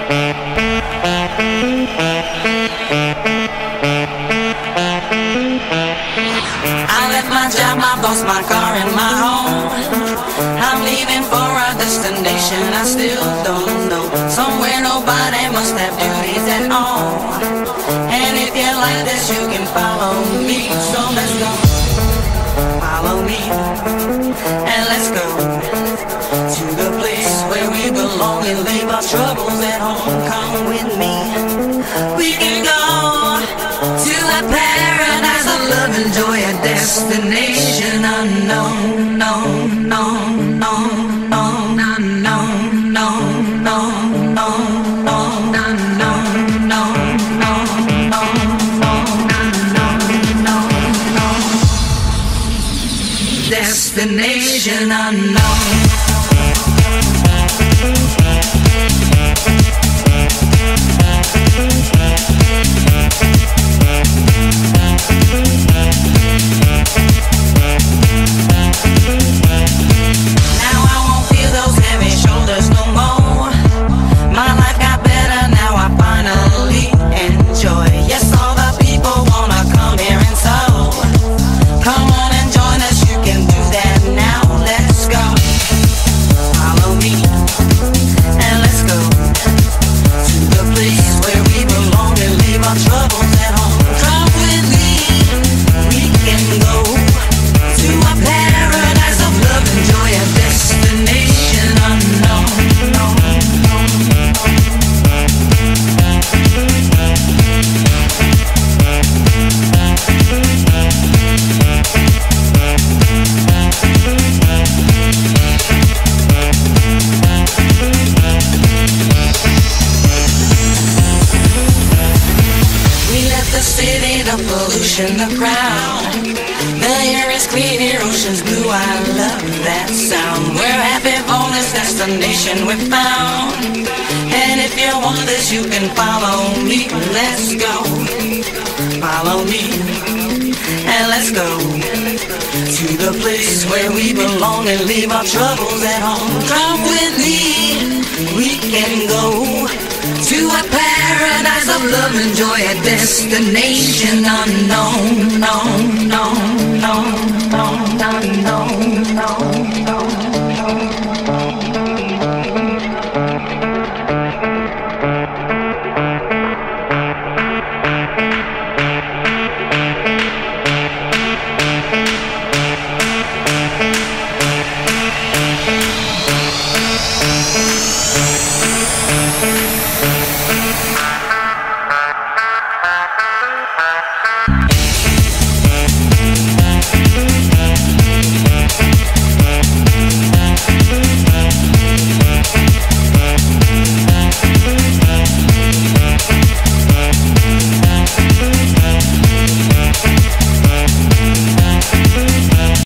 I left my job, my boss, my car, and my home. I'm leaving for a destination I still don't know. Somewhere nobody must have duties at all. And if you like this, you can follow me. So let's go. Follow me. And let's go to the place where we belong and leave our troubles at home. Come with me. We can go to a paradise of love and joy, a destination unknown, no, no, no, no, no, no, no, no, no, no, no, destination unknown. The pollution, the crowd, the air is clean, your ocean's blue, I love that sound. We're happy for this destination we found. And if you want this, you can follow me. Let's go, follow me, and let's go to the place where we belong and leave our troubles at home. Come with me, we can go to a paradise of love and joy, a destination unknown, no, no, no, no, no, no, no, no.